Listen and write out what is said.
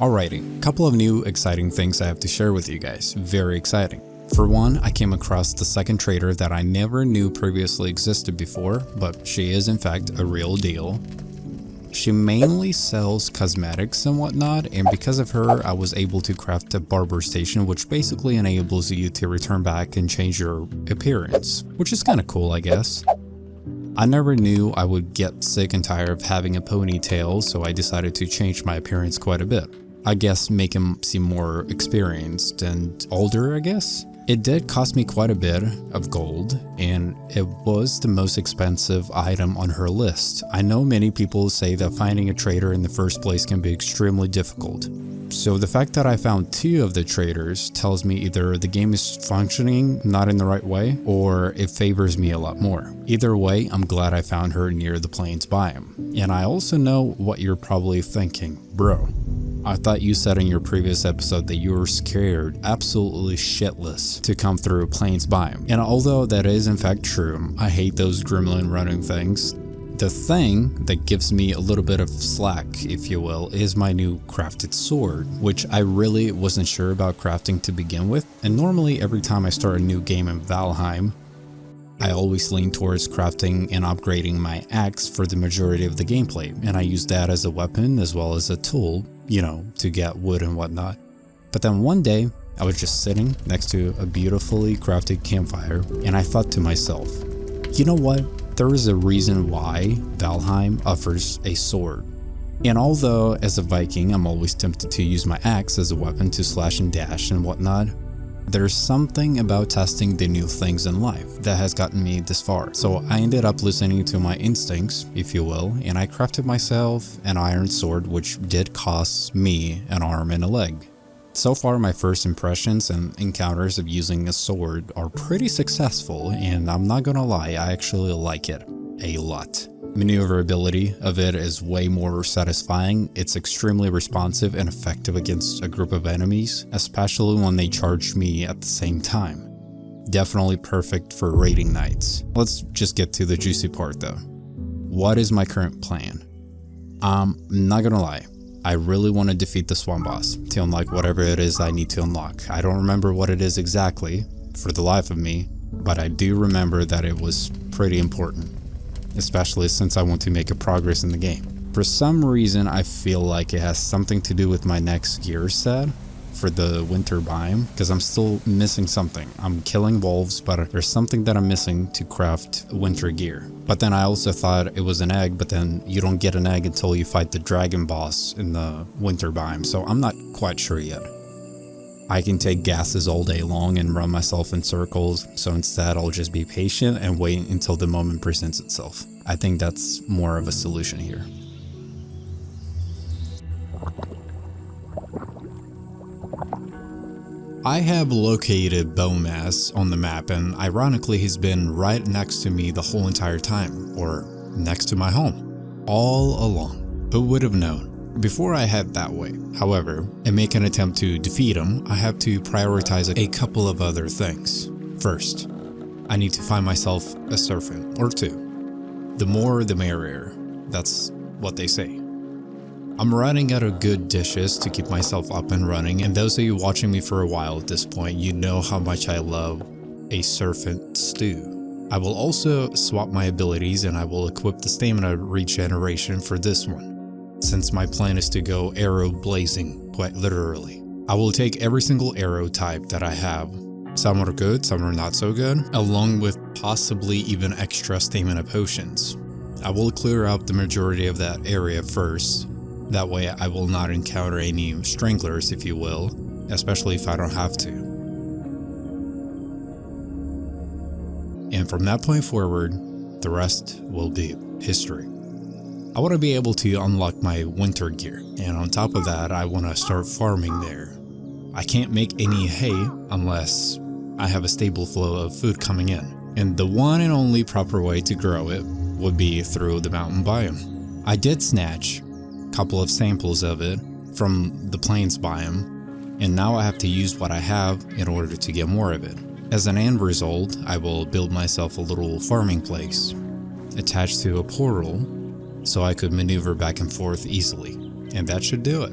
Alrighty, couple of new exciting things I have to share with you guys. Very exciting. For one, I came across the second trader that I never knew previously existed before, but she is in fact a real deal. She mainly sells cosmetics and whatnot, and because of her, I was able to craft a barber station, which basically enables you to return back and change your appearance, which is kind of cool, I guess. I never knew I would get sick and tired of having a ponytail, so I decided to change my appearance quite a bit. I guess make him seem more experienced and older, I guess. It did cost me quite a bit of gold, and it was the most expensive item on her list. I know many people say that finding a trader in the first place can be extremely difficult. So the fact that I found two of the traders tells me either the game is functioning not in the right way, or it favors me a lot more. Either way, I'm glad I found her near the plains biome. And I also know what you're probably thinking, bro. I thought you said in your previous episode that you were scared absolutely shitless to come through plains biome. And although that is in fact true, I hate those gremlin running things. The thing that gives me a little bit of slack, if you will, is my new crafted sword, which I really wasn't sure about crafting to begin with. And normally every time I start a new game in Valheim, I always lean towards crafting and upgrading my axe for the majority of the gameplay, and I use that as a weapon as well as a tool, you know, to get wood and whatnot. But then one day, I was just sitting next to a beautifully crafted campfire, and I thought to myself, you know what? There is a reason why Valheim offers a sword. And although as a Viking I'm always tempted to use my axe as a weapon to slash and dash and whatnot, there's something about testing the new things in life that has gotten me this far. So I ended up listening to my instincts, if you will, and I crafted myself an iron sword, which did cost me an arm and a leg. So far, my first impressions and encounters of using a sword are pretty successful, and I'm not gonna lie, I actually like it a lot. Maneuverability of it is way more satisfying. It's extremely responsive and effective against a group of enemies, especially when they charge me at the same time. Definitely perfect for raiding nights. Let's just get to the juicy part though. What is my current plan? I'm not gonna lie. I really want to defeat the swamp boss to unlock whatever it is I need to unlock. I don't remember what it is exactly for the life of me, but I do remember that it was pretty important, especially since I want to make a progress in the game. For some reason, I feel like it has something to do with my next gear set for the winter biome, because I'm still missing something. I'm killing wolves, but there's something that I'm missing to craft winter gear. But then I also thought it was an egg, but then you don't get an egg until you fight the dragon boss in the winter biome, so I'm not quite sure yet. I can take gases all day long and run myself in circles, so instead I'll just be patient and wait until the moment presents itself. I think that's more of a solution here. I have located Bowmass on the map, and ironically he's been right next to me the whole entire time, or next to my home, all along. Who would have known? Before I head that way, however, and make an attempt to defeat him, I have to prioritize a couple of other things. First, I need to find myself a servant or two. The more the merrier, that's what they say. I'm running out of good dishes to keep myself up and running, and those of you watching me for a while at this point, you know how much I love a serpent stew. I will also swap my abilities, and I will equip the stamina regeneration for this one, since my plan is to go arrow blazing, quite literally. I will take every single arrow type that I have. Some are good, some are not so good, along with possibly even extra stamina potions. I will clear out the majority of that area first. That way I will not encounter any stranglers, if you will, especially if I don't have to. And from that point forward, the rest will be history. I want to be able to unlock my winter gear, and on top of that, I want to start farming there. I can't make any hay unless I have a stable flow of food coming in, and the one and only proper way to grow it would be through the mountain biome. I did snatch couple of samples of it from the plains biome, and now I have to use what I have in order to get more of it. As an end result, I will build myself a little farming place attached to a portal so I could maneuver back and forth easily, and that should do it.